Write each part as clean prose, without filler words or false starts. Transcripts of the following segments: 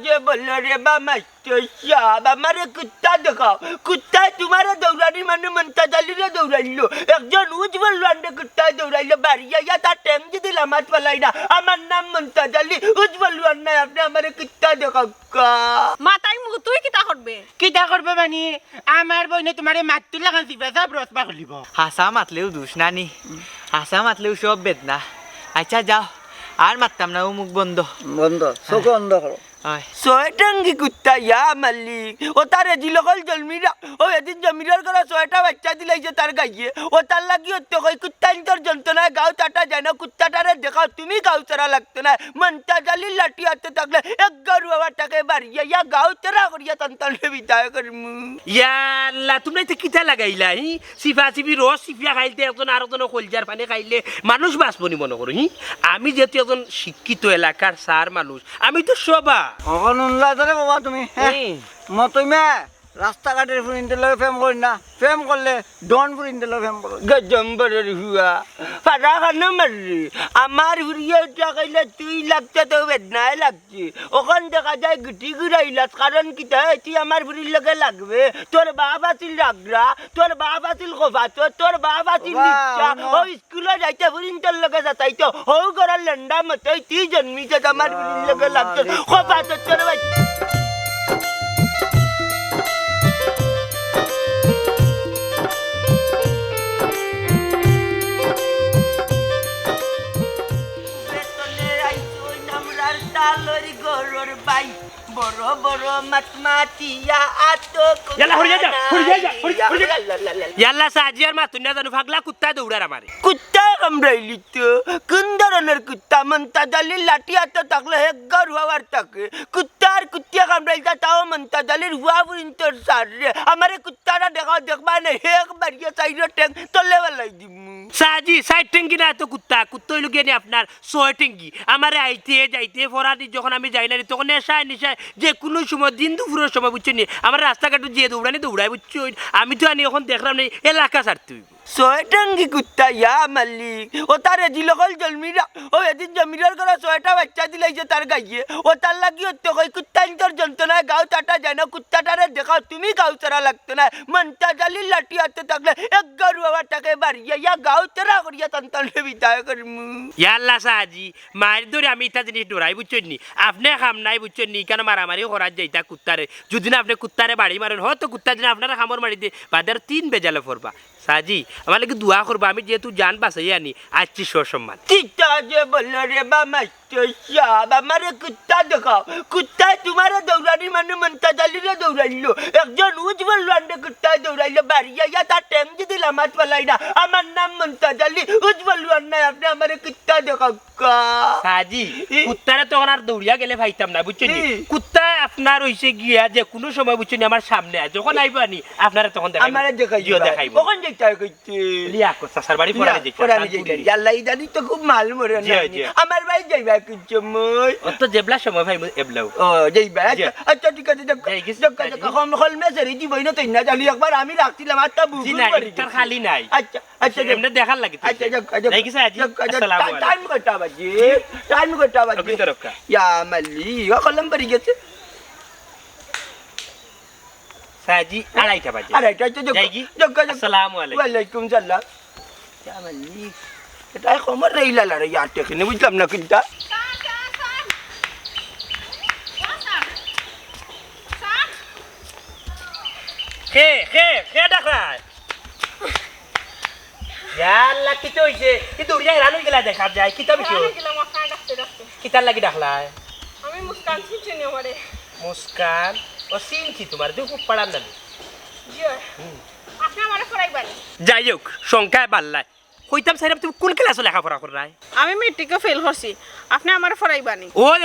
যে বললো রে মাস্টার সাহেব আমারে কুত্তা দেখাও কুত্তায় তোমারে দৌড়ানি মানে মন্তাজালিরে দৌড়াইলো একজন উজ্জ্বল রান্ডে কুত্তায় দৌড়াইলো বাড়িয়া তার ট্যাং যদি লামাত পালাই না আমার নাম মন্তাজালি উজ্জ্বল রান্নায় আপনি আমারে কুত্তা দেখাও মাতাই মুখ তুই কিতা করবে কিতা করবে মানে আমার বইনে তোমারে মাতু লাগান দিবা সব রসবা খুলিব হাসা মাতলেও দোষ নানি হাসা মাতলেও সব বেদনা আচ্ছা যাও আর মারতাম না ও মুখ বন্ধ বন্ধ চোখ বন্ধ করো হয় ছয়টাঙ্গি কুত্তা ইয়া মালিক ও তার এদিলকল জন্মিরা ও এদিন জমিরার করে ছয়টা বাচ্চা দিলাইছে তার গাইয়ে ও তার লাগি তো কই কুত্তা ইন্তর যন্ত্রণায় গাও চাটা যায় না কুত্তাটারে দেখাও তুমি গাও চারা লাগতো না মন্তা জালি লাঠি হাতে থাকলে এক গারু আবার তাকে বাড়িয়ে ইয়া গাও চারা করিয়া তন্তলে বিদায় করমু ইয়াল্লা তুমি তো কিতা লাগাইলা সিফা সিফি রস সিফিয়া খাইতে একজন আর একজন কলজার পানি খাইলে মানুষ বাঁচবনি মনে করো আমি যেহেতু একজন শিক্ষিত এলাকার সার মানুষ আমি তো সবা অকনুল্লা ধরে বাবা তুমি মতইমে রাস্তাঘাটের ফুরিনতে লগে ফেম করি না ফেম করলে ডন ফুরিনতে লগে ফেম করো গজম্বরের হুয়া ফাটা খানো মাররি আমার হুরিয়ে উঠা কইলে তুই লাগছে তো বেদনায় লাগছে ওখান দেখা যায় গুটি ঘুরাইলাস কারণ কি তুই আমার ফুরির লগে লাগবে তোর বাপ আছিল রাগরা তোর বাপ আছিল খোফাত তোর বাপ আছিল নিচ্ছা ও স্কুলে যাইতে ফুরিনতের লগে যাতাইতো হৌ করার লেন্ডা মতই তুই জন্মিছে আমার ফুরির লগে লাগছে খোফাত তোর বাচ্চা বড় বড় মাতমাতিয়া আতো ইয়াল্লা হরি যা ইয়াল্লা সাজিয়ার মা তুই না জানো পাগলা কুত্তা দৌড়ার আমারে কুত্তা কামড়াইলি তো কোন ধরনের কুত্তা মন্তা জালির লাঠি হাতে থাকলে হেগার হওয়ার থাকে কুত্তার কুত্তিয়া কামড়াইতা তাও মন্তা জালির হুয়া পর্যন্ত সার রে আমারে কুত্তাটা দেখাও দেখবা না হেক বাড়িয়ে চাইরে ট্যাং তলে বেলাই দিমু সাজি সাইড টেঙ্গি না তো কুত্তা কুত্তা হইল গিয়ে আপনার ছয় টেঙ্গি আমারে আইতে যাইতে ফরাদি যখন আমি যাই না তখন নেশায় নেশায় যে কোনো সময় দিন দুপুরের সময় বুঝছো নি আমার রাস্তাঘাটে যে দৌড়ানি দৌড়াই বুঝছো আমি তো আনি এখন দেখলাম না এলাকা ছাড়তে হইব ছয়টাঙ্গি কুত্তা ইয়া মালিক ও তার এদিলকল জন্মিরা ও এদিন জমিরার করে ছয়টা বাচ্চা দিলাইছে তার গাইয়ে ও তার লাগি তো কই কুত্তা ইন্তর যন্ত্রণায় গাও চাটা যায় না কুত্তাটারে দেখাও তুমি গাও চারা লাগতো না মন্তা জালির লাঠি হাতে থাকলে এক গারু আবার তাকে বাড়িয়ে ইয়া গাও চারা করিয়া তন্তলে বিদায় করমু ইয়াল্লা সাজি মায়ের ধরে আমি ইটা জিনিস ডরাই বুঝছো নি আপনি খাম নাই বুঝছো নি কেন মারামারি করার যাইতা কুত্তারে যদি না আপনি কুত্তারে বাড়ি মারেন হয়তো কুত্তা যদি আপনারা খামর মারি দিয়ে বাদের 3 বেজালে পড়বা সাজি আমার লাগে দোয়া করবা আমি যেহেতু জান বাঁচাই আনি আসছি সসম্মান কিতা যে বললো রে মাস্টার সাহেব আমারে কুত্তা দেখাও কুত্তায় তোমারে দৌড়ানি মানে মন্তা জালিরে দৌড়াইলো একজন উজ্জ্বল রান্ডে কুত্তায় দৌড়াইলো বাড়িয়া তার ট্যাং যদি লামাত পালাই না আমার নাম মন্তা জালি উজ্জ্বল রান্নায় আপনি আমারে কুত্তা দেখাও সাজি কুত্তারে তখন আর দৌড়িয়া গেলে ভাইতাম না বুঝছো নি কুত্তা আপনার হইছে গিয়া যে কোনো সময় বুঝছো নি আমার সামনে আয় যখন আইবা নি আপনারা তখন দেখাইব আমারে দেখাইব কখন দেখতে কইতে লিয়া কো সাসার বাড়ি পড়ানি দেখতে পড়ানি দেখতে আল্লাহ ইদানি তো খুব মাল মরে না আমার ভাই যাইবা কিছু মই অত জেবলা সময় ভাই এবলাও ও যাইবা আচ্ছা ঠিক আছে কখন হল মেসেরি দিবই না তুই না জানি একবার আমি রাখছিলাম আটটা বুক করে তার খালি নাই আচ্ছা আচ্ছা এমনে দেখার লাগে আচ্ছা যাই কি সাজি আসসালামু আলাইকুম টাইম কটা বাজে টাইম কটা বাজে ভিতরকা ইয়া মালি কলম পড়ি গেছে সাজি আড়াইটা বাজে আড়াইটা যাই কি আসসালামু আলাইকুম ওয়ালাইকুম সালাম ইয়া মালি এটা খবর রইলা লা রে ইয়াতে কিনে বুঝলাম না কিনটা কে ডাকাই ইয়াল্লা কি তো হইছে কি দৌড়িয়া রানুই গেলা দেখা যায় কি তো বিষয় কিতার লাগি ডাকলাই আমি মুস্কান চিনি আমারে মুস্কান ও চিনছি তোমার দুঃখ পাড়ান না জি আপনি আমারে ফরাইবেন যাই হোক সংখ্যায় বাড়লাই কইতাম সাইরাম তুমি কোন ক্লাসে লেখাপড়া করাই আমি মেট্রিকে ফেল করছি আপনি আমারে ফরাইবানি ওই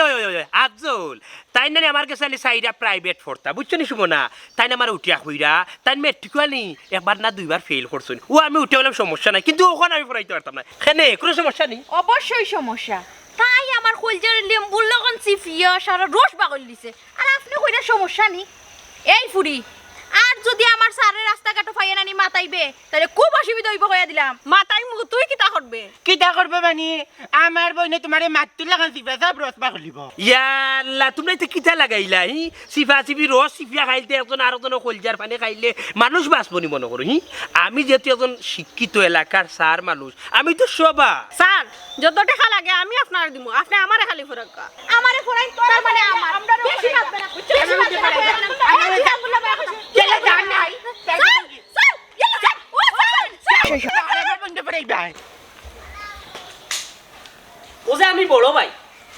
আফজল তাই না আমার কাছে আলি সাইরা প্রাইভেট পড়তা বুঝছো নি শুনো না তাই না আমার উঠিয়া কইরা তাই মেট্রিক আনি একবার না দুইবার ফেল করছুন ও আমি উঠে গেলাম সমস্যা নাই কিন্তু ওখানে আমি পড়াইতে পারতাম না কেনে কোনো সমস্যা নেই অবশ্যই সমস্যা তাই আমার কলজার লেম্বুর লগন চিফিয়া সারা রস বাগল দিছে আর আপনি কইরা সমস্যা নি এই ফুরি আর যদি আমার সারে রাস্তাঘাট ফাইয়া নানি মাতাইবে তাহলে খুব অসুবিধা হইব কইয়া দিলাম। মাতাই মুখ তুই কিতা করবে? কিতা করবে মানে আমার বইনে তোমারে মাতটো লাগান দিবা সব রসবা খুলিব। ইয়াল্লা তোমরা তো কিতা লাগাইলা হি সিফা সিফি রস সিফিয়া খাইলে একজন আর একজন কলজার পানি খাইলে মানুষ বাঁচবনি মনে করো হি। আমি যেহেতু একজন শিক্ষিত এলাকার সার মানুষ আমি তো সবা স্যার যত টাকা লাগে আমি আপনার দিব, আপনি আমারে খালি ফরাক্কা। আমারে ফরাই তার মানে আমার বেশি মাতবে না, বেশি মাতবে না কইয়া দিলাম। চলে যান নাই স্যার ইয়া স্যার ও স্যার আমার বন্ধ পড়ে যাই। ও যে আমি বড় ভাই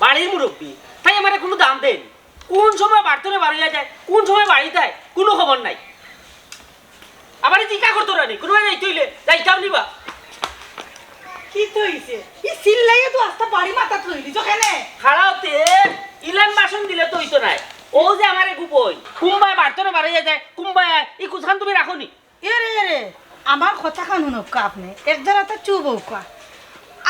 বাড়ির মুরব্বী, তাই আমার কোনো দাম দেন। কোন সময় বাড়তনে বাড়িয়া যায়, কোন সময় বাড়ি যায় কোনো খবর নাই। আমার টিকা করতো রানি কোনো যাইতে হইলে যাইতাম নিবা। কি তো হইছে ই সিল্লাইয়ে তো আস্তা বাড়ি মাথাত লইলি যখানে খাড়াওতে ইলান বাসন দিলে তো হইতো নাই। ও যে আমারে গুপই কুম্বায় বাড়তনে বাড়িয়া যায় কুম্বায় ই কুছখান তুমি রাখো নি। এরে এরে আমার কথা কানুন কা আপনি এক জায়গাতে চুপ কা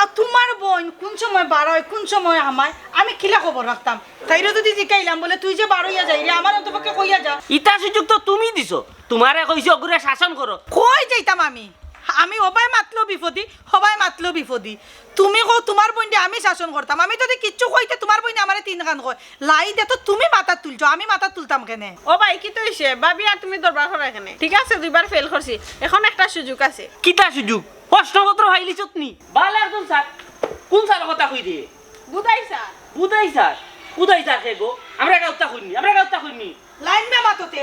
আর তোমার বোন কোন সময় বাড়ায় কোন সময় আমায় আমি কিলা খবর রাখতাম। তাইরে যদি জিকাইলাম বলে তুই যে বাড়াইয়া যাই রে আমার অন্তপক্ষে কইয়া যা। ইটা সুযোগ তো তুমি দিছো, তোমারে কইছো অগুরে শাসন করো। কই যাইতাম আমি সবাই মাতলো বিপদি সবাই মাতলো বিপদি। তুমি কো তোমার বোনটি আমি শাসন করতাম, আমি যদি কিচ্ছু কইতে তোমার বোন আমারে তিন কান কয় লাই দে তো তুমি মাথাত তুলছো আমি মাথাত তুলতাম কেনে? ও ভাই কি তো হইছে ভাবি আর তুমি দরবার করা এখানে। ঠিক আছে দুইবার ফেল করছি, এখন একটা সুযোগ আছে। কিতা সুযোগ প্রশ্নপত্র হাইলি চতনি ভালো একজন স্যার কোন স্যার কথা কই দিয়ে বুঝাই স্যার বুধাই স্যার বুধাই স্যার কে গো আমরা গাউতা কইনি আমরা গাউতা কইনি লাইন মে মাততে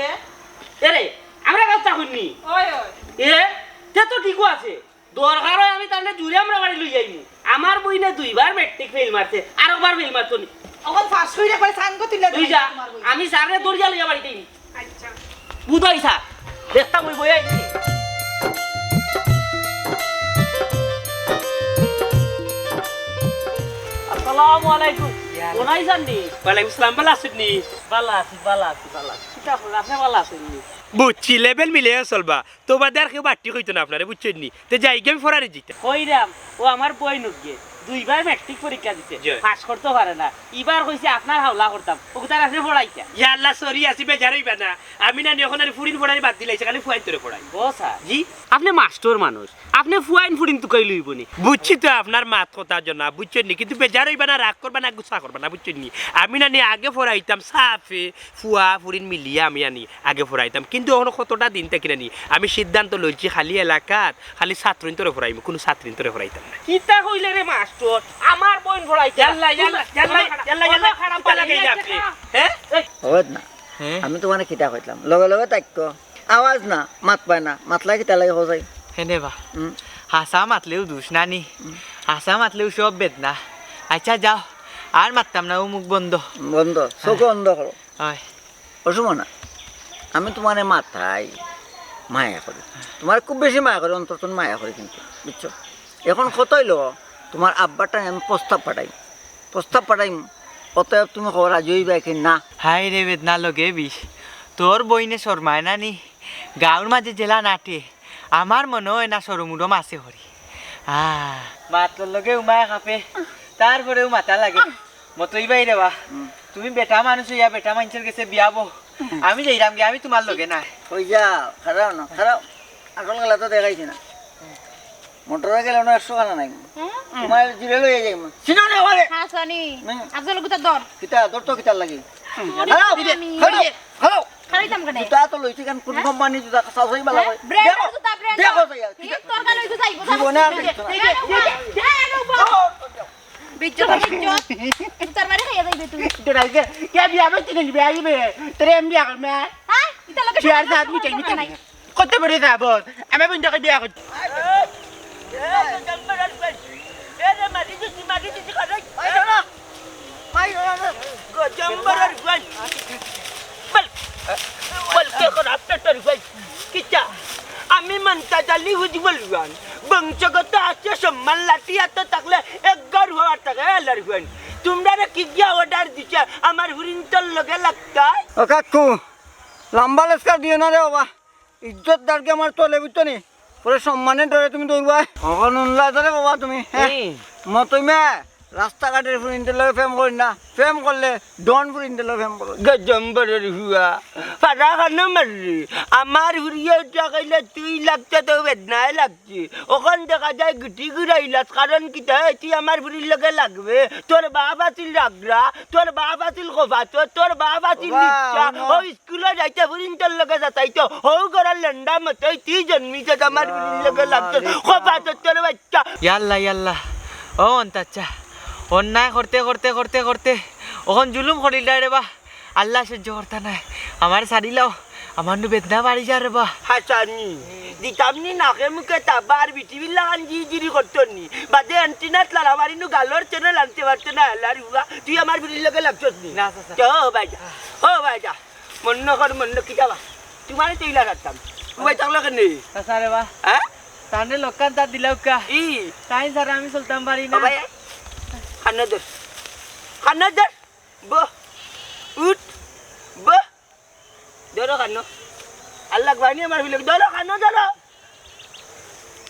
এরে আমরা গাউতা কইনি ওই ওই এ তে তো ঠিকও আছে দরকার হয় আমি তাহলে জুড়ে আমরা বাড়ি লই যাইমু। আমার বইনে দুইবার ম্যাট্রিক ফেল মারছে আরেকবার ফেল মারতো নি। এখন ফাঁস কইরা করে সাইন কো তুইলা তুই যা আমি স্যারে দরজা লইয়া বাড়িতে আচ্ছা বুধাই স্যার দেখতাম ওই বই আইছি। আসসালামু আলাইকুম কোনাই জাননি? ওয়ালাইকুম আসসালাম ভালো আছেন নি? ভালো আছি ভালো আছি ভালো আছি কিতা আপনার আপনি ভালো আছেন নি? বুঝছি লেভেল মিলে চলবা তো বাদে আর কেউ বাট্টি কইতো না আপনারে বুঝছেন নি। তো যাই গেম ফরারে জিতা কইরাম ও আমার বই নুকিয়ে দুইবার ম্যাট্রিক পরীক্ষা দিতে জয়। পাস করতে পারে না। এবার কইছে আপনার হাওলা করতাম ওকে তার আপনি পড়াইতা। ইয়া আল্লাহ সরি আসি বেজারইবা না আমি না এখন আর ফুরিন ফড়াই বাদ দিলাইছে খালি ফুয়াইন তোরে পড়াই। ও স্যার জি আপনি মাস্টার মানুষ আপনি ফুয়াইন ফুরিন তো কই লইব নি। বুঝছি তো আপনার মাত কথা জন্য বুঝছেন নি কিন্তু বেজারইবা না রাগ করবা না গুসা করবা না বুঝছেন নি। আমি না আগে ফড়াইতাম সাফে ফুয়া ফুরিন মিলিয়ে আমি আনি আগে ফড়াইতাম কিন্তু এখন কতটা দিন থেকে নি আমি সিদ্ধান্ত লইছি খালি এলাকাত খালি ছাত্রীন তোরে ফড়াইম কোনো ছাত্রীন তোরে ফড়াইতাম না। কিতা কইলে রে মাস্টার আমার বই পড়াইতা। ইয়াল্লা ইয়াল্লা ইয়াল্লা ইয়াল্লা ইয়াল্লা খারাপ লাগে আপনি হ্যাঁ হত না হ্যাঁ আমি তোমার কিতা কইলাম লগে লগে তাক্য আওয়াজ না মাত পায় না মাতলা কিতা লাগে হজাই হেনে বা হাসা মাতলেও দুষ নানি হাসা মাতলেও সব বেদনা। আচ্ছা যাও আর মারতাম না ও মুখ বন্ধ। বন্ধ চোখ বন্ধ করো হয় অসুম না আমি তোমার মাথায় মায়া করি তোমার খুব বেশি মায়া করি অন্তত মায়া করি কিন্তু বুঝছো। এখন কত হইলো তোমার আব্বাটা আমি প্রস্তাব পাঠাইম অতএব তুমি খবর রাজি হইবা কি না? হাই রে বেদনা লগে বিষ তোর বইনে শর্মায় নানি গাঁর মাঝে জেলা নাটে আমার মনে হয় না সরমুরম আছে হরি মাতর লগে উমায় খাপে তারপরেও মাথা লাগে মতই বাই রে বা তুমি বেটা মানুষ ইয়া বেটা মানুষের কাছে বিয়াবো আমি যাইরাম গে আমি তোমার লগে না। ওই যা খারাপ না খারাপ আসল গেলা তো দেখাইছি না মোটরে গেলে না 100 খানা নাই তোমার জিরে লইয়া যাইম চিনো না আমারে হ্যাঁ সানি হুম। আজল গুতা দর কিতা দরতো কিতা লাগি খারাপ হ্যালো খাইতাম কেন জুতা তো লইছি কেন কোন কোম্পানি জুতা সাউসাই বালা হয় ব্র্যান্ড জুতা ব্র্যান্ড দেখো যাইয়া তোর কাল হইতো যাইবো জীবনে আর দেখছো না। বিজ্জত তোর মারে খাইয়া যাইবে তুই। তোরা কে বিয়া করতে নিবি বিয়া দিবে তোরে এম বিয়া করবে হ্যাঁ ইতা লগে বিয়ার সাথ মিটাই মিটাই কত বড় যাব আমি বন্ধকে বিয়া করতে আমি মানতা জালি হুজি বলবান বংশগত আছে সম্মান লাঠি হাতে থাকলে একবার হওয়ার থাকে এলার হুয়ান তোমরা কি গিয়া অর্ডার দিছে আমার হুরিন্তর লগে লাগতা। ও কাকু লম্বা লেস্কার দিও না রে বাবা ইজ্জতদারকে আমার তলে বুঝতো নি পরে সম্মানের ধরে তুমি দৌড়বা কখন উনলা ধরে বাবা তুমি হ্যাঁ মতইমে রাস্তাঘাটের ফুরিনদের লগে প্রেম করি না, প্রেম করলে ডন ফুরিনদের লগে প্রেম করো। গজম্বরের হুয়া ফাটা খানো মারলি আমার হুড়িয়ে উঠা কইলে তুই লাগতে তো বেদনায় লাগছে ওখান দেখা যায় গুটি ঘুরাইলাস কারণ কি তুই আমার হুড়ির লগে লাগবে তোর বাপ আছিল রাগরা তোর বাপ আছিল কফাতো তোর বাপ আছিল নিচ্ছা ও স্কুলে যাইতে হুড়িন তোর লগে যাতাইতো হৌ করার লেন্ডা মতোই তুই জন্মিছে আমার হুড়ির লগে লাগতো কফাতো তোর বাচ্চা ইয়াল্লা ইয়াল্লা ও অন্তাচ্ছা অন্যায় করতে করতে করতে করতে ওখন জুলুম করিল রে বা আল্লাহ সহ্য করতে নাই আমার সারিলাও আমার নু বেদনা বাড়ি যা রে বা হাসানি দিতামনি নাকে মুখে তাবার বিটিভির লাগান জিরি করতো নি বাদে অ্যান্টিনাত লারাবারি নু গালোর চ্যানেল আনতে পারতো না আল্লাহর হুয়া তুই আমার বিড়ির লগে লাগছস নি না চাচা ও ভাইজা মন্ন কর মন্ন কি যাবা তোমার তৈলা রাখতাম তুই চাকলা কেন চাচা রে বা হ্যাঁ তাহলে লোকান তার দিলাও কা ই তাই স্যার আমি চলতাম পারি ও না ভাই খান্নাদর বহ উঠ বহ ধরো খান্ন আল্লাহ বানি আমার বিলে ধরো খান্ন ধরো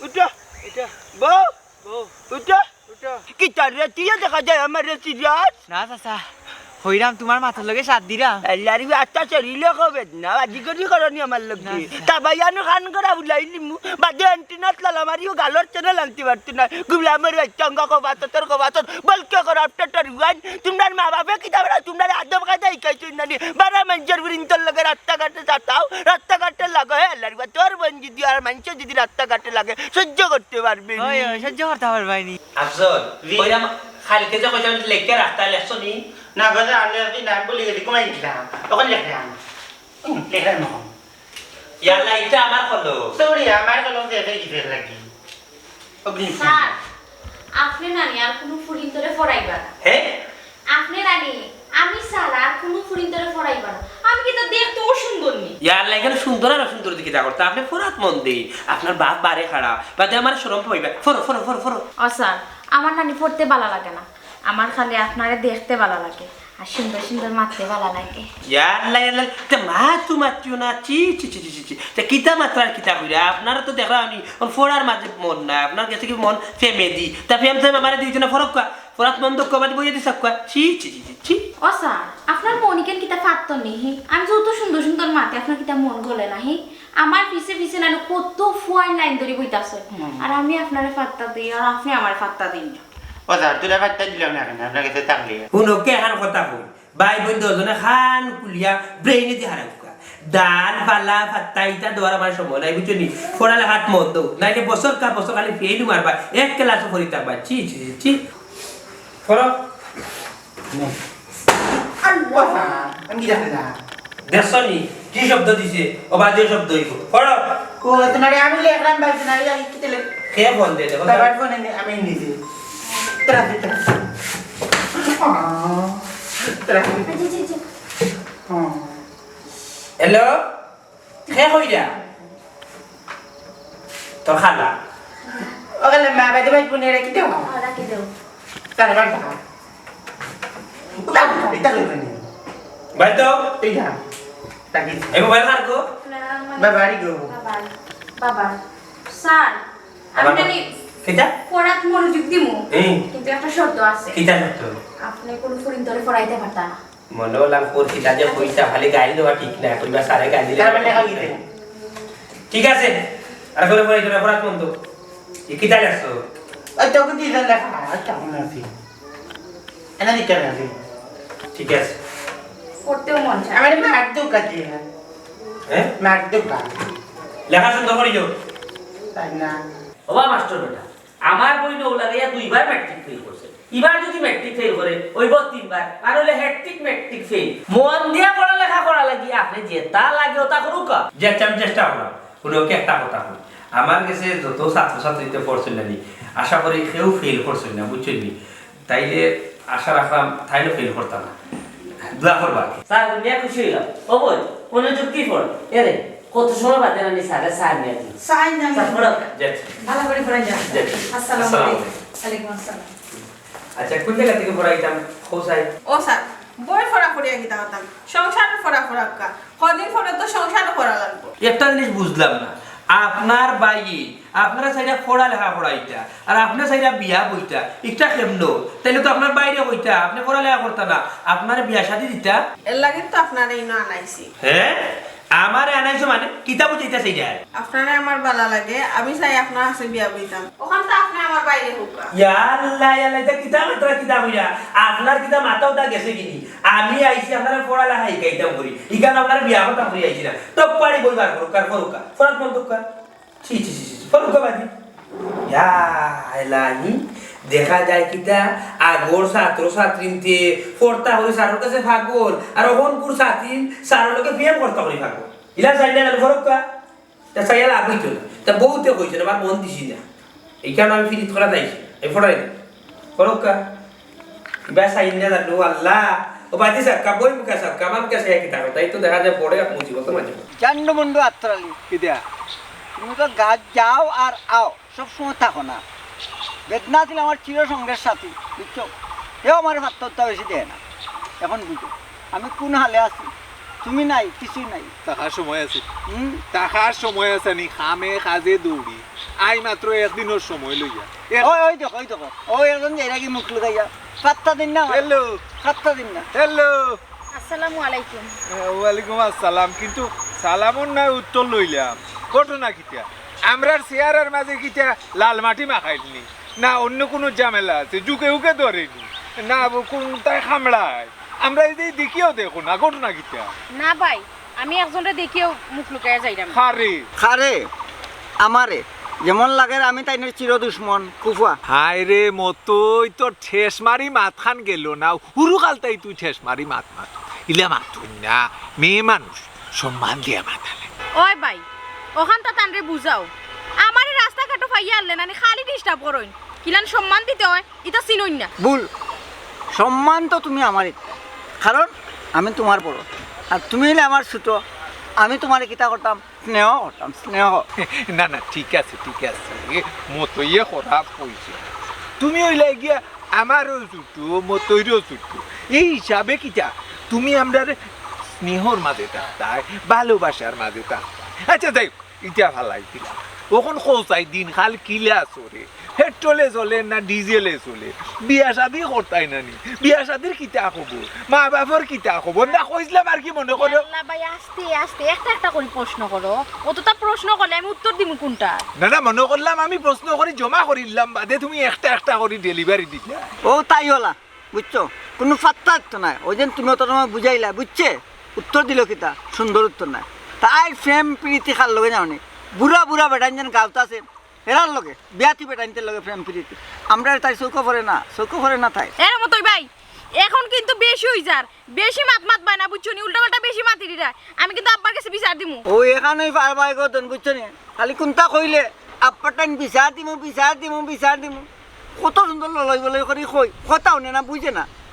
উঠো এটা বহ ও উঠো উঠো কি তার রেতিয়া দেখা যায় আমার সিরিয়াস না চাচা হইরাম তোমার মাথার লগে সাত দিরাম আল্লাহর আত্মা চরিলে কবে না আজি করি করনি আমার লগে তা ভাইয়ানো খান করা বুলাইলি মু বাদে অ্যান্টিনাত লালামারিও গালর চ্যানেল আনতে পারতো না গুলামের বাচ্চাঙ্গা কবাতর বলকে কর আফটার হুয়ান তোমরা মা বাপে কি তাবরা তোমরা আদব কাজা ইকাইছো না নি বারা মানুষের বিরিন্তর লগে রাস্তাঘাটে যাতাও রাস্তাঘাটে লাগে আল্লাহর বা তোর বোন যদি আর মানুষ যদি রাস্তাঘাটে লাগে সহ্য করতে পারবে ওই ওই সহ্য করতে পারবাইনি আফজল কইরা খালকে যে কইরা লেখকে রাস্তা লেখছো নি না গজা আলে আপনি নাম বলে গেলি কমাই দিলাম তখন লেখলাম লেখলাম না ইয়াল্লা এটা আমার হলো সরি আমার কলম দিয়ে গিয়ে লাগি অগ্নি স্যার আপনি নানি আর কোনো ফুরিন ধরে ফরাইবা না হে আপনি নানি আমি স্যার আর কোনো ফুরিন ধরে ফরাইবা না আমি কি তো দেখতে সুন্দর নি ইয়াল্লা এখানে সুন্দর আর সুন্দর দিকে যা করতে আপনি ফরাত মন দে আপনার বাপ বারে খাড়া বাদে আমার শরম পাইবা ফরো ফরো ফরো ফরো ও স্যার আমার নানি পড়তে ভালো লাগে না আমার খালি আপনারে দেখতে ভালো লাগে আর সুন্দর সুন্দর মারতে ভালো লাগে ইয়াল্লা ইয়াল্লা তে মাতু মাতিও না চি চি চি চি চি তে কিতা মাত্রার কিতা কইরা আপনারা তো দেখরা আমি কোন ফোড়ার মাঝে মন না আপনার কাছে কি মন ফেমেদি তা ফেম ফেম আমারে দুইজনে ফরক কয়া ফরাত মন তো কবাদি বইয়ে দিছ কয়া চি চি চি চি ও স্যার আপনার মনিকেন কিতা ফাত্ত নেহি আমি যত সুন্দর সুন্দর মাতে আপনার কিতা মন গলে নাহি আমার পিছে পিছে নানো কত ফুয়াইন লাইন ধরে বইতাছে আর আমি আপনারে ফাত্তা দিই আর আপনি আমার ফাত্তা দিন ওজা তুই বাচ্চা দিলাম না কেন আপনার কাছে থাকলে শুনো কে হান কথা কই বাই বই দুজনে খান কুলিয়া ব্রেইনে দি হারাই কয়া দাল বালা ফাত্তা ইতা দোয়ার আমার সময় নাই বুঝনি ফোড়া লাগাত মন দো নাইলে বছর কা বছর খালি ফেল মারবা এক ক্লাস করি থাকবা চি চি চি ফরো আল্লাহ আমি দেখে না দেখছনি কি শব্দ দিছে অবাধ্য শব্দ হইব পড়ো ও তোমার আমি লেখলাম বাইছে না কি তেলে কে ফোন দে দেখো বাবার ফোনে আমি নিজে ট্রাফিক হ্যালো কে কইরা তোর খালা ওখানে মা বাইতে বাইতে ফোনে রেখে দাও রাখি দেও তার বাড়ি এটা লইবেন ভাই তো এইটা তাকি এই মোবাইল কার কো বাবারি গো বাবা স্যার আমি নানি কিটা পড়াত মনোযোগ দিমু এই কিন্তু একটা শব্দ আছে কিটা শব্দ আপনি কোন ফুরিন ধরে ফরাইতে পারতা না মনে হলাম কোর কিটা যে পয়সা খালি গাড়ি দেওয়া ঠিক না কইবা সারে গাড়ি দিলে তার মানে খাইতে ঠিক আছে আর করে পরে করে পড়াত মন তো কিটা লাগছো ওই তো কি দিন লেখা আচ্ছা মনে আছে এনা দিতে হবে ঠিক আছে পড়তেও মন চায় আমার মার দু কাজে হ্যাঁ মার দু কা লেখা সুন্দর করি যাও তাই না ওবা মাস্টার বেটা আমার বই নো লাগাইয়া দুইবার ম্যাট্রিক ফেল করছে এবার যদি ম্যাট্রিক ফেল করে ওইব তিনবার আর হলে হ্যাট্রিক ম্যাট্রিক ফেল মন দিয়া পড়ালেখা করা লাগি আপনি যেটা লাগে ওটা করুক যে আমি চেষ্টা করলাম কোনো কি একটা কথা বলি আমার কাছে যত ছাত্রছাত্রীতে পড়ছিল না আশা করি কেউ ফেল করছিল না বুঝছেন তাইলে আশা রাখলাম তাইলে ফেল করতাম না দোয়া করবা স্যার নিয়ে খুশি হইলাম ও বই কোন যুক্তি পড় এরে কত সময় বাদে আমি স্যারে স্যার নিয়ে দিই সাইন না স্যার পড়ো জেট ভালো করে পড়াই যা জেট আসসালামু আসসালামু আলাইকুম ওয়ালাইকুম আসসালাম আচ্ছা কোন জায়গা থেকে পড়াইতাম খোসাই ও স্যার বই ফরা ফরিয়া গিতা হতাম সংসার ফরা ফরা কা কদিন ফরা তো সংসার করা লাগবো একটা জিনিস বুঝলাম না আপনার বাইয়ে আপনারা চাইরা পড়ালেখা পড়াইতা আর আপনার চাইরা বিয়া বইতা একটা কেমন তাইলে তো আপনার বাইরে হইতা আপনি পড়ালেখা করতা না আপনার বিয়া শাদী দিতা এর লাগে তো আপনারা ইনো আনাইছি হ্যাঁ আমার আনাইছো মানে কিতাব বুঝাইতা সেইটা আপনারা আমার ভালো লাগে আমি চাই আপনার কাছে বিয়া বইতাম ওখান তো আপনি আমার বাইরে হোকা ইয়াল্লা ইয়াল্লা এটা কিতাব তোরা কিতাব হইরা আপনার কিতাব মাথাও দা গেছে কিনি আমি আইছি আপনার পড়ালেখা শিখাইতাম করি ইখানে আপনার বিয়া কথা করি আইছি না টপ পাড়ি বইবার ফরুকার ফরাত মন দোকান ছি ছি ছি ফরুকা বাদি ইয়া এলাহি দেখা যায় কিতা আগর ছাত্র ছাত্রীতে পড়তা হরি সারর কাছে ভাগল আর অহনপুর ছাত্রী সারর লোকে প্রেম করতা হরি ভাগল ইলা চাইলে না ফরুকা তা চাইলা লাভ হইতো না তা বহুতে কইছে না মন দিছি না এই কারণে আমি ফিরিত করা যাইছি এই ফড়াই ফরুকা বেসা ইন্ডিয়া দাদু আল্লাহ ও বাদি সাক্কা বই মুকা সাক্কা মাম কাছে কিতা তাই তো দেখা যায় পড়ে মুজিবত মাঝে জান্ডু মুন্ডু আত্রালি কিদিয়া তুমি তো গাছ যাও আর আও সব সময় থাকো না বেদনা ছিল আমার চির সঙ্গের সাথী বুঝছো এও আমার ভাত্তরটা বেশি দেয় না এখন বুঝো আমি কোন হালে আছি তুমি নাই কিছুই নাই টাকার সময় আছে টাকার সময় আছে নি খামে কাজে দৌড়ি আই মাত্র একদিনের সময় লইয়া ওই দেখো ওই একজন যাইরা কি মুখ লুকাইয়া 7টা দিন না হ্যালো 7টা দিন না হ্যালো আসসালামু আলাইকুম। ওয়ালাইকুম আসসালাম কিন্তু সালামুন না উত্তর লইলাম ঘটনা কিটা আমরার চেয়ারের মাঝে কিটা লাল মাটি মাখাইনি না অন্য কোনো ঝামেলা আছে যুগে উকে ধরেনি না কোনটায় খামড়ায় আমরা এই যে দেখিও দেখো না ঘটনা কিটা না ভাই আমি একজনরে দেখিও মুখ লুকাইয়া যাইরাম খারে খারে আমারে যেমন লাগে আমি তাইনের চির দুশ্মন কুফা হায় রে মতই তোর ঠেস মারি মাত খান গেল না হুরু কালতাই তুই ঠেস মারি মাত ইলা মাতুন না মেয়ে মানুষ সম্মান দিয়া মাতালে ওই ভাই ওখানটা তানরে বুঝাও আমারে রাস্তাঘাটে ফাইয়া আনলেন আমি খালি ডিস্টার্ব করইন কিলান সম্মান দিতে হয় এটা চিনইন না ভুল সম্মান তো তুমি আমারই কারণ আমি তোমার বড় আর তুমি হলে আমার ছোট আমি তোমার কিতা করতাম স্নেহ না না ঠিক আছে মতইয়ে খারাপ কইছে তুমি হইলে গিয়া আমারও ছুটু মতইরও ছুটু এই হিসাবে কিটা তুমি আমরা স্নেহর মাঝে থাকতাই ভালোবাসার মাঝে থাকতাই আচ্ছা যাই ইটা ভালাই দিলাম ওখন খোঁচাই দিন খাল কিলা চলে পেট্রোলে চলে না ডিজেলে চলে বিয়া শাদি করতাই নানি বিয়া শাদির কিতা খবর মা বাবার কিতা খবর না কইছিলাম আর কি মনে করো আল্লাহ ভাই আস্তে আস্তে একটা করে প্রশ্ন করো অতটা প্রশ্ন করলে আমি উত্তর দিমু কোনটা না মনে করলাম আমি প্রশ্ন করে জমা করিলাম বাদে তুমি একটা করে ডেলিভারি দিলা ও তাই হলা বুঝছো কোনো ফাত্তা তো নাই ওই যে তুমি তো তোমার বুঝাইলা বুঝছে উত্তর দিল কিতা সুন্দর উত্তর নাই তাই প্রেম প্রীতি খার লগে যাওনি বুড়া বেটান যেন গাঁত আছে এরার লগে বিয়াতি বেটাইনতে লগে প্রেম প্রীতি আমরা তাই চৌকো পরে না তাই এর মতই ভাই এখন কিন্তু বেশি হই যার বেশি মাত বাই না বুঝছো নি উল্টাপাল্টা বেশি মাতি দিরা আমি কিন্তু আব্বার কাছে বিচার দিমু ও এখানেই পারবাই গতন বুঝছো নি খালি কোনটা কইলে আব্বার টাইম বিচার দিমু কত সুন্দর লই করে কই কথাও না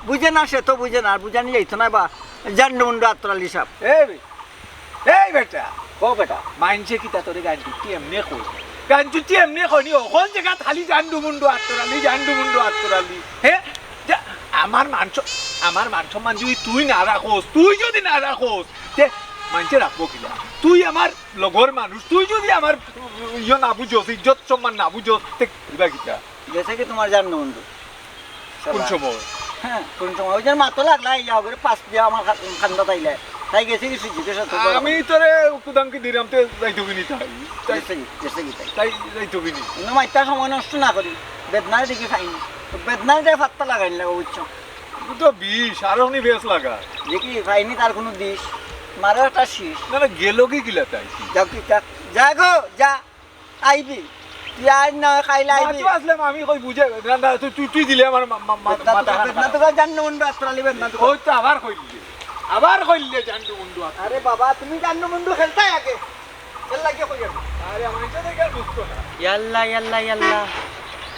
বুঝে না সে তো বুঝে না আর বুঝানি যাইতো না বা জান্ডু মুন্ডু আত্রালি সাপ এই বেটা ও বেটা মাইনছে কিতা তোরে গানটি এমনি কই নি ওখন জায়গা খালি জান্ডু মুন্ডু আত্তরালি হ্যাঁ আমার মান সম্মান যদি তুই যদি না রাখোস তে মানছে রাখবো কিনা তুই আমার লগর মানুষ তুই যদি আমার ইয়ে না বুঝোস ইজ্জত সম্মান না বুঝোস তে কিবা কিতা গেছে কি তোমার জান্ডু মুন্ডু কোন সময় হ্যাঁ কোন সময় ওই যে মাতো লাগলা ইয়া করে পাঁচ দিয়া আমার খান্দা তাইলে তাই গেছে কি সুজিতে সাথে আমি তোরে কুদামকে দিলাম তে যাইতো কিনি তাই যাইতো কিনি মাইতা সময় নষ্ট না করি বেদনায় দেখি খাইনি বেদনায় দিয়ে ফাত্তা লাগাইনি লাগো বুঝছো তো বিষ আরো নি বেশ লাগা দেখি খাইনি তার কোনো দিস মারো একটা শীষ না গেল কি গিলা তাই যাও কি যা গো যা আইবি তুই আজ না খাইলে আইবি আসলাম আমি কই বুঝে না তুই দিলে আমার বেদনা তো জান্ডু মুন্ডু আত্রালি বেদনা তো ওই তো আবার কইলে জান্ডু মুন্ডু আরে বাবা তুমি জান্ডু মুন্ডু খেলতাই আগে খেলা কি কই আরে আমার এটা দেখে বুঝতো না ইয়াল্লা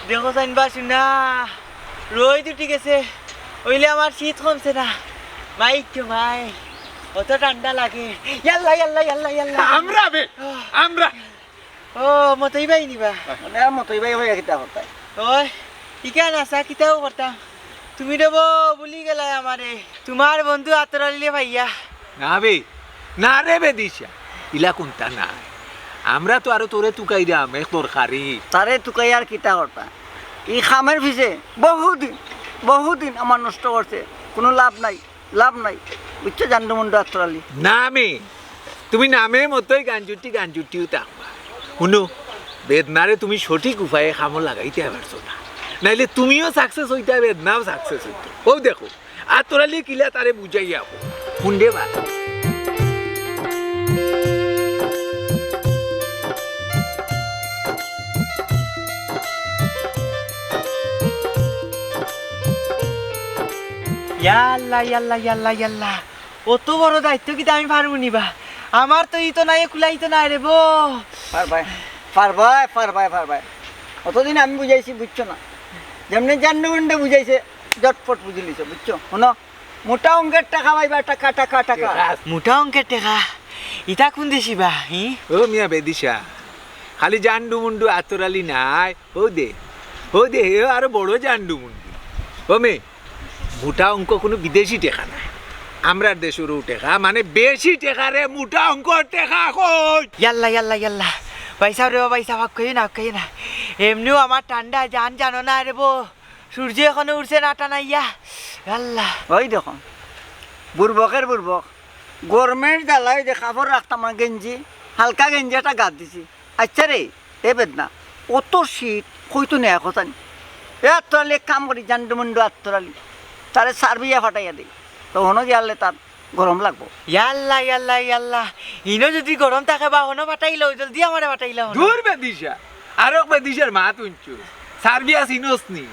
দেখো জানবা শুনা রই দুটি গেছে ওইলে আমার শীত কমছে না মাই অত ঠান্ডা লাগে ইয়াল্লা আমরা ও মতই ভাই নিবা মানে মতই ভাই হয়ে কিতা করতাই ওই ইকা নাসা কিতাও করতাম তুমি দেব বলি গেলা আমারে তোমার বন্ধু আতরালিলে ভাইয়া না রে বে দিশা ইলা কোনটা না আমরা তো আরো তোরে তুকাই দাম এক তরকারি তারে তুকাই আর কিতা করতা এই খামের পিছে বহুদিন আমার নষ্ট করছে কোনো লাভ নাই বুঝছো জান্ডুমুন্ডু আত্মরালি নামে তুমি নামে মতোই গাঞ্জুটিও থাকবা শুনো বেদনারে তুমি সঠিক উপায়ে খামো লাগাইতে পারছো না নাইলে তুমিও সাকসেস হইতে বেদনাও সাকসেস হইতো ও দেখো আত্মরালি কিলা তারে বুঝাইয়া শুনবে বা ইয়াল্লা অত বড় দায়িত্ব কি আমি পারবো নিবা আমার তো ইতো নাই কুলাইতো নাই রে বো পারবাই অতদিন আমি বুঝাইছি বুঝছো না যেমনি জান্ডুমুন্ডু বুঝাইছে জটপট বুঝে লিছো বুঝছো শোনো মোটা অঙ্কের টাকা পাইবা টাকা মোটা অঙ্কের টেকা ইটা কোন দেশিবা ও মিয়া বেদিশা খালি জান্ডুমুন্ডু আতরালি নাই ও দে হে আরো বড় জান্ডুমুন্ডু ও মে মোটা অঙ্ক কোনো বিদেশি টেকা নাই আমরা দেশেরও টেকা মানে বেশি টেকা রে মোটা অঙ্কর টেকা কই ইয়াল্লা পয়সা রে পয়সা ভাগ কই না এমনিও আমার ঠান্ডা জানো না রে বো সূর্য এখনো উঠছে না টানাইয়া আল্লাহ ওই দেখুন বুড়বক গরমের জ্বালায় যে কাপড় রাখতাম আমার গেঞ্জি হালকা গেঞ্জি একটা গাদ দিছি আচ্ছা রে এ বেদনা অত শীত কইতো নেই কথা নি এ আত্মরালি কাম করি জান্ডুমুন্ডু আত্মরালি তারে সার্বিয়া ফাটাইয়া দিই তখনও গিয়ালে তার গরম লাগবো ইয়াল্লা ইনো যদি গরম থাকে বা হনো বাটাইলো জলদি আমারে বাটাইলো দূর বেদিশা আরো বেদিশার মা তুঞ্চু সার্বিয়া সিনোসনি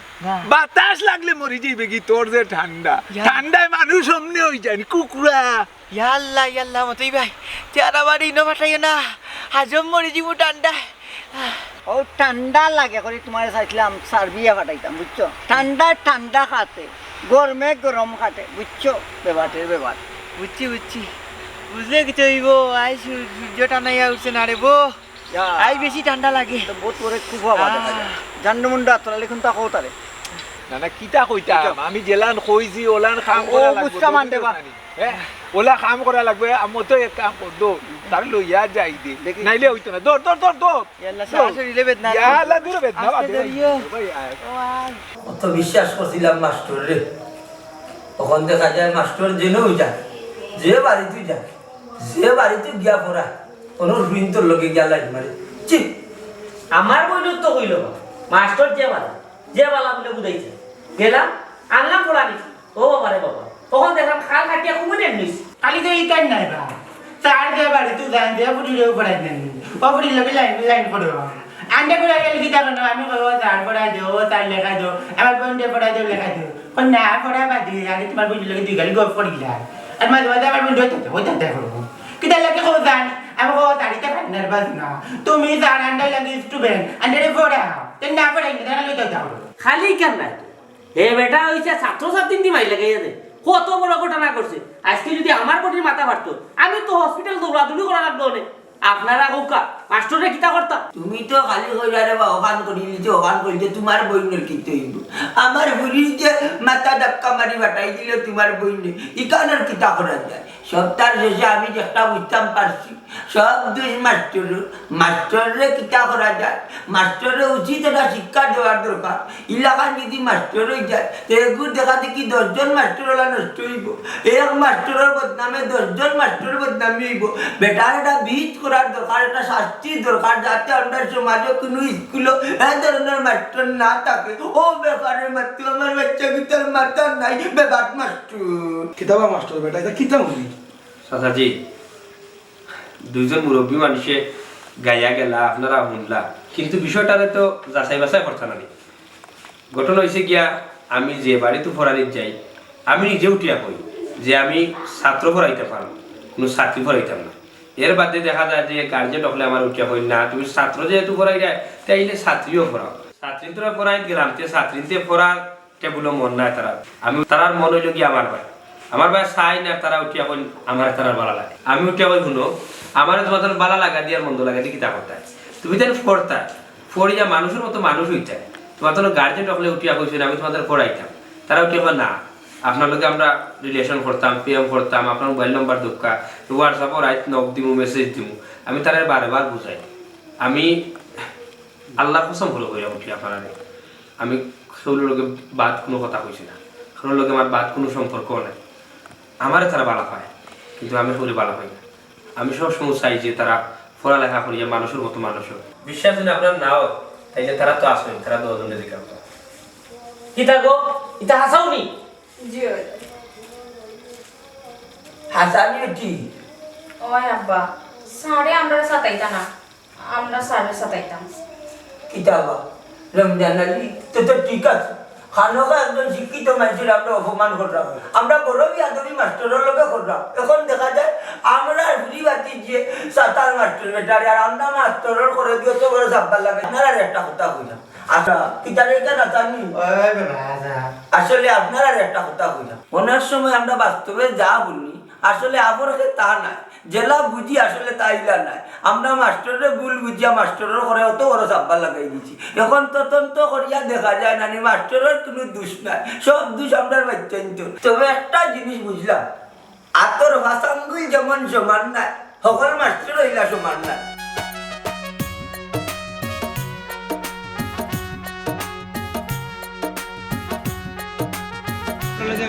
বাতাস লাগলে মরি যাইবে কি তোর যে ঠান্ডায় মানুষ অমনি হই যায় কুকুরা ইয়াল্লা মতই ভাই তেরা বাড়ি ইনো বাটাইও না হাজম মরি যাব ঠান্ডা ও ঠান্ডা লাগে করে তোমার চাইছিলাম সার্বিয়া ফাটাইতাম বুঝছো ঠান্ডা খাতে গরমে গরম খাতে বুঝছো ব্যাপার বুঝছি বুঝলে কিছু হইব আই সূর্য টানাইয়া উঠছে না রে বো আই বেশি ঠান্ডা লাগে বহুত করে খুব হওয়া দেখা যায় জান্ডুমুন্ডু আত্মরালি কিন্তু তাকো তারে না কিতা কইতাম আমি জেলান কইছি ওলান কাম করা লাগবে বুঝতা মান দেবা ওলা কাম করা লাগবে আমি তো এক কাম কর দো তার লইয়া যাই দে নাইলে হইতো না দৌড় ইয়াল্লা সরাসরি লেবেদ না ইয়াল্লা দূর বেদনা অত বিশ্বাস করছিলাম মাস্টার রে তখন দেখা যায় মাস্টার জেনেও যায় যে বাড়িতে গিয়া পড়া কোনো রুইন তোর লগে গিয়া লাইন মারে চিপ আমার বইল তো কইল মাস্টার যে বালা বলে বুঝাইছে গেলাম আনলাম পড়া নিছি ও বাবারে বাবা তখন দেখলাম খাল খাটিয়া কুমিরে নিস খালি তো ইতাই নাই বা চার দে বাড়ি তুই জান দে পুরি রে পড়াই দেন পুরি লগে লাইন পড়ো আন্ডা করে গেল কি জানো না আমি কইব চার পড়াই দিও তার লেখা দিও আমার বোন দে পড়াই দিও লেখা দিও কোন না পড়া বাদি আগে তোমার বোন লগে দুই গালি গপ পড়ি গিলা আর মা দাদা আমার বোন দইতে ওইটা দেখো কি তার লাগে কো জান আমি কো তাড়িতে নার্ভাস না তুমি জান আন্ডা লাগে স্টুডেন্ট আন্ডারে পড়া তে না পড়াই না লই দাও খালি কেন নাই এ বেটা হইছে ছাত্রছাত্রী দি মাই লাগাইয়া দে কত বড় ঘটনা করছে আজকে যদি আমার কোটির মাথা পারতো আমি তো হসপিটাল দৌড়াদৌড়ি করা লাগতো না আপনারা কৌকা মাস্টারে কিতা করতা তুমি তো খালি কইরা রে বা ওখান করিলি যে ওখান করিলে তোমার বইনের কি হইব আমার বুড়ি যে মাথা ধাক্কা মারি বাটাই দিলে তোমার বইনে ইকানের কিতা করা যায় সপ্তাহ শেষে আমি যেটা বুঝতাম পারছি সব দুই মাস্টরে কিতা করা যায় মাস্টরে উচিত একটা শিক্ষা দেওয়ার দরকার এলাকার যদি মাস্টর হয়ে যায় তো এগুলো দেখা দেখি 10 জন মাস্টর হলা নষ্ট হইব এক মাস্টরের বদনামে 10 জন মাস্টরের বদনামি হইব বেটার একটা বিহিত করার দরকার একটা শাস্তির দরকার যাতে আমরা সমাজে কোনো স্কুলে এই ধরনের মাস্টর না থাকে ও ব্যাপারে মাত্র আমার বাচ্চা ভিতর মাথা নাই বেবাট মাস্টর কিতাবা মাস্টার বেটা এটা কিতা হইনি চাচাজি দুইজন মুরব্বী মানুষে গাইয়া গেলা আপনারা শুনলা কিন্তু বিষয়টারে তো যাচাই বাছাই করতে না ঘটনা হয়েছে গিয়া আমি যে বাড়িতে ফরারিত যাই আমি নিজে উঠিয়া কই যে আমি ছাত্র পড়াইতে পারবো কোনো ছাত্রী পড়াইতাম না এর বাদে দেখা যায় যে গার্জেন হলে আমার উঠিয়া কই না তুমি ছাত্র যেহেতু পড়াই যায় তাইলে ছাত্রীও পড়াও ছাত্রী তোরা পড়াই গেলাম তে ছাত্রীতে পড়া টেবুলো মন নাই তারা আমি তারার মন হইল কি আমার ভাই চাই না তারা উঠিয়া কই আমার তারার ভালো লাগে আমি উঠিয়া কই শুনো আমার তোমার বালা লাগা দিয়ে মন্দ লাগা দিয়ে কিতা করতে তুমি তাহলে পড়তা পড়িয়া মানুষের মতো মানুষ হইতে তোমার তো গার্জেন হলে উঠিয়া কইছিল আমি তোমাদের পড়াইতাম তারা উঠিয়া না আপনার লগে আমরা রিলেশন করতাম প্রেম করতাম আপনার মোবাইল নম্বর দোকা হোয়াটসঅ্যাপও রাইট নক দিমু মেসেজ দিমু আমি তারা বারবার বুঝাই আমি আল্লাহর কসম হলো হইয়া উঠি আপনারা আমি সেগুলোর লগে বাদ কোনো কথা কইছি না সেগুলোর লগে আমার বাদ কোনো সম্পর্ক নাই আমারে তারা বালা পায় কিন্তু আমি সৌরে বালা পাই না আমি সবসময় চাই যে তারা পড়ালেখা করিয়া মানুষের মতো মানুষ হোক বিশ্বাস যদি আপনার না হয় তাইলে তারা তো আসবেন তারা দশজনে দিকে কিতা গো ইতা হাসাওনি হাসানি কি ওই আব্বা সাড়ে আমরা সাতাইতা না আমরা সাড়ে সাতাইতাম কিতাবা রমজান আলী তো তো ঠিক আছে খানোকা একজন শিক্ষিত মানুষের আমরা অপমান করলাম আমরা গরবি আদমি মাস্টারের লোকে করলাম এখন দেখা যায় আমরা বাতি যে সাঁতার মাস্টার বেটারে আর আমরা মাস্টারের করে দিয়ে তো বড় সাব্বার লাগে আপনারা একটা কথা কইলাম আচ্ছা কিতারে এটা না জানি আসলে আপনারা একটা কথা কইলাম অনেক সময় আমরা বাস্তবে যা বলি আসলে আবরকে তা নাই জেলা বুঝি আসলে তাইলা নাই আমরা মাস্টারের ভুল বুঝিয়া মাস্টারের করে অত বড় সাব্বার লাগাই দিছি এখন তদন্ত করিয়া দেখা যায় না মাস্টারের কোনো দোষ নাই সব দোষ আমরা বাচ্চাইত তবে একটা জিনিস বুঝলাম আতর ভাষাঙ্গুল যেমন সমান নাই সকল মাস্টার হইলা সমান নাই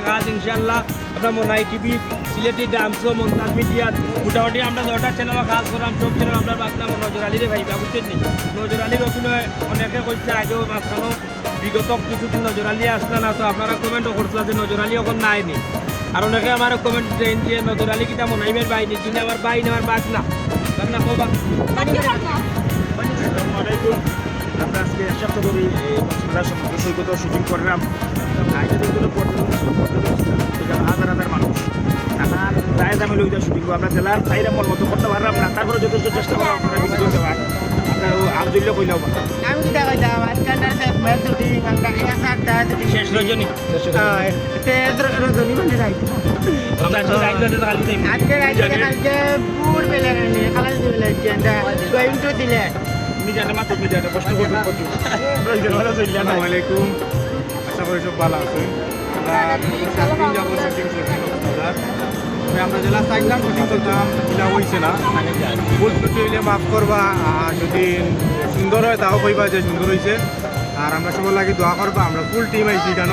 কাজ ইনশাল্লাহ আমরা মোনাই TV Sylheti dance montage media মোটামুটি আমরা 10টা চ্যানেলে কাজ করলাম সব চ্যানেল আমরা বাসলাম নজর আলীরে ভাইবা বুঝছেন নি নজর আলীর অভিনয় অনেকে কইছে আগেও মাঝখানো বিগত কিছুদিন নজর আলী আসলে না তো আপনারা কমেন্টও করছিলেন যে নজর আলী এখন নাইনি আর অনেকে আমার কমেন্ট দেন যে নজর আলী কিতা মনাইবের বাইনি কিনে আমার বাইনি আমার বাদ না কবা আমরা আজকে এক সপ্তাহ ধরে কক্সবাজার সমুদ্র সৈকত শুটিং করলাম হাজার হাজার মানুষ আমার প্রায় দামে লইতে শুটিং আমরা জেলার চাইরা মন মতো করতে পারলাম না তারপরে যথেষ্ট চেষ্টা করলাম আপনারা কিছু করতে পারেন আপনার আলদুল্লাহ কইলাম আমি দেখা যাও আজকাল শেষ রজনী রজনী মানে যাইতো আজকে কালকে পুর বেলা খালা দিলে গোয়িং টু দিলে মিডিয়াটা মাত্র মিডিয়াটা কষ্ট করতে আসসালামু আলাইকুম আশা করি সব ভালো আছেন আমরা জেলা চাইলাম শুটিং করতাম এটা হয়েছে না ভুল ত্রুটি হইলে মাফ করবা আর যদি সুন্দর হয় তাও কইবা যে সুন্দর হয়েছে আর আমরা সবার লাগে দোয়া করবা আমরা ফুল টিম আইছি কেন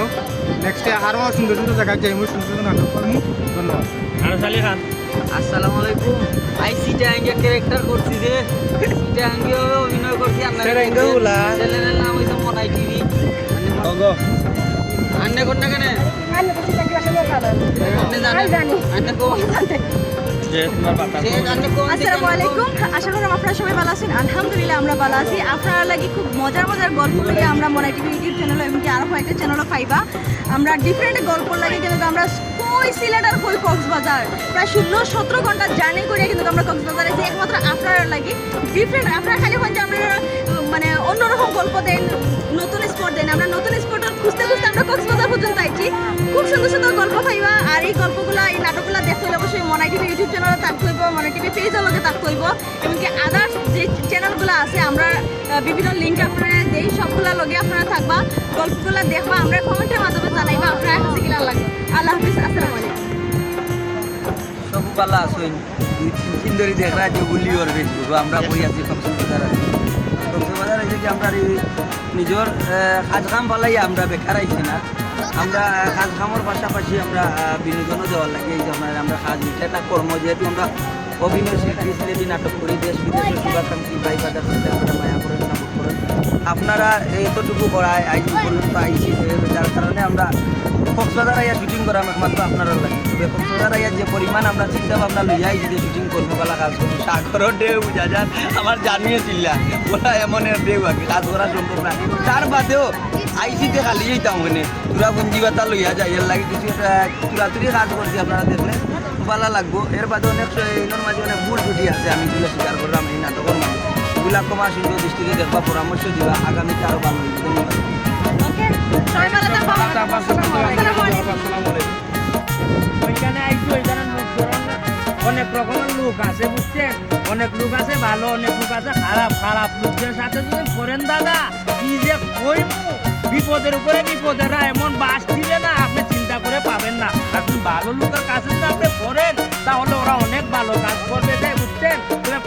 নেক্সটে আরও সুন্দর সুন্দর জায়গায় যাই সুন্দর সুন্দর নাটক করবো ধন্যবাদ আলী খান আসসালামু আলাইকুম আই সিটাঙ্গে ক্যারেক্টার করছি যে সিটাঙ্গে অভিনয় করছি চ্যানেলের নাম হইছে মনাই টিভি আন্নে কোনটা কেন আসসালামু আলাইকুম আশা করি আপনারা সবাই ভালো আছেন আলহামদুলিল্লাহ আমরা ভালো আছি আপনারা লাগি খুব মজার মজার গল্প লাগে আমরা মনাই টিভি ইউটিউব চ্যানেল এমনকি আরো একটা চ্যানেলও পাইবা আমরা ডিফারেন্ট গল্প লাগে কিন্তু আমরা কই সিলেট আর কই কক্সবাজার প্রায় 16-17 ঘন্টা জার্নি করে কিন্তু আমরা কক্সবাজারে যে একমাত্র আপনারা লাগি ডিফারেন্ট আপনারা খালি হচ্ছে আমরা মানে অন্যরকম গল্প দেন নতুন স্পট দেন আমরা নতুন স্পট খুঁজতে খুঁজতে আমরা কক্সবাজার পর্যন্ত আইছি খুব সুন্দর সুন্দর গল্প পাইবা আর এই গল্পগুলো এই নাটকগুলো দেখতে হলে অবশ্যই মনাই টিভি ইউটিউব চ্যানেলে থাকতে হইব মনাই টিভি পেজের লগে থাকতে হইব এমনকি আদার্স যে চ্যানেলগুলো আছে আমরা বিভিন্ন লিঙ্ক আপনারা দেই সবগুলো লগে আপনারা থাকবা গল্পগুলো দেখবা আমরা কমেন্টের মাধ্যমে জানাইবা আপনারা কাছে গিলা লাগবে আল্লাহ হাফিজ আসসালামু আলাইকুম সব ভালো আছেন 2-3 দিন ধরে দেখা যে গুলি ওর ফেসবুক আমরা বই আছি কক্সবাজার আছি কক্সবাজার আছি যে আমরা নিজের কাজ কাম পালাই আমরা বেকার আইছি না আমরা কাজ কামের পাশাপাশি আমরা বিনোদনও দেওয়ার লাগে এই যে আমরা কাজ এটা একটা কর্ম যেহেতু আমরা অভিনয় শিল্পী সিলেটি নাটক করি দেশ বিদেশের শুভাকাঙ্ক্ষী ভাই বাদার সাথে আমরা মায়া করেন নাটক করেন আপনারা এতটুকু করায় আইন পর্যন্ত আইসি যার কারণে আমরা কক্সবাজার আইয়া শুটিং করা একমাত্র আপনারা লাগে তবে কক্সবাজার আইয়া যে পরিমাণ আমরা চিন্তা ভাবনা লইয়া আইছি যে শুটিং করবো বলা কাজ করবো সাগরও ঢেউ বুঝা যান আমার জানিয়েছিল ওরা এমন ঢেউ আর কি কাজ করা সম্ভব না তার বাদেও আইসিতে খালি যেতাম ওখানে তুরা পুঞ্জি বাতা লইয়া যায় এর লাগে কিছু তুরাতুরি কাজ করছি আপনারা দেখলে ভালো লাগবো এর বাদে অনেক এর মাঝে অনেক ভুল ত্রুটি আছে আমি এগুলো স্বীকার করলাম এই নাটকের মাঝে এগুলা কমা সুন্দর দৃষ্টিতে দেখবা পরামর্শ দিবা আগামীতে আরও ভালো হইবে ধন্যবাদ ওইখানে আইসো ওইখানে অনেক রকমের লোক আছে বুঝছেন অনেক লোক আছে ভালো অনেক লোক আছে খারাপ খারাপ লোকদের সাথে যদি করেন দাদা কি যে কইব বিপদের উপরে বিপদের এমন বাস দিলে না আপনি চিন্তা করে পাবেন না আপনি ভালো লোকের কাছে যদি আপনি করেন তাহলে ওরা অনেক ভালো কাজ করবে তাই বুঝছেন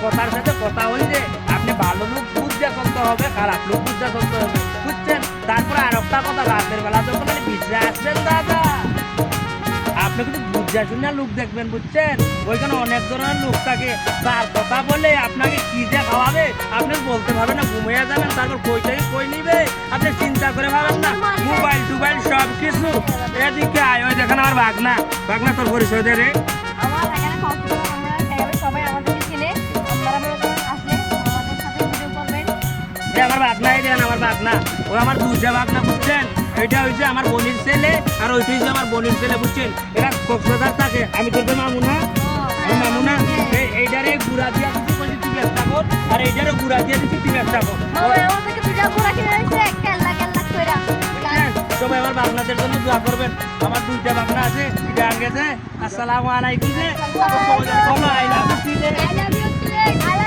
কথার সাথে কথা হইলে আপনি ভালো লোক হবে খারাপ লোক বুঝা চলতে হবে বুঝছেন তারপরে আর একটা কথা রাতের বেলা যখন ভিজে আসবেন দাদা আপনি কিন্তু বুঝা শুনে লোক দেখবেন বুঝছেন ওইখানে অনেক ধরনের লোক থাকে তার কথা বলে আপনাকে কি যে খাওয়াবে আপনি বলতে পারবেন না ঘুমিয়ে যাবেন তারপর কই থেকে কই নিবে আপনি চিন্তা করে ভাবেন না মোবাইল টোবাইল সব কিছু এদিকে আয় ওই দেখেন আমার বাগনা তোর পরিচয় দে রে আমার এখানে কক্সবাজার আমরা একেবারে সবাই আমাদেরকে চিনে আপনারা আসলে আমাদের সাথে ভিডিও করবেন যে আমার বাগনা এই দেন আমার বাগনা ও আমার দুইটা বাগনা বুঝছেন এটা হইছে আমার বোনের ছেলে আর ওইটা হইছে আমার বোনের ছেলে বুঝছেন এরা কক্সবাজার থাকে আমি তোর মামু না আমি মামু না এইটারে গুড়া দিয়া দিচ্ছি বলছি তুই ব্যবসা কর আর এইটারে গুড়া দিয়া দিচ্ছি তুই ব্যবসা কর আমাদেরকে দুইটা ঘোরা কিনে দিয়েছে কেল্লা কেল্লা কইরা সবাই আমার বাগনাদের জন্য দোয়া করবেন আমার দুইটা বাগনা আছে গান গেছে আসসালামু আলাইকুম রে I love you I love you,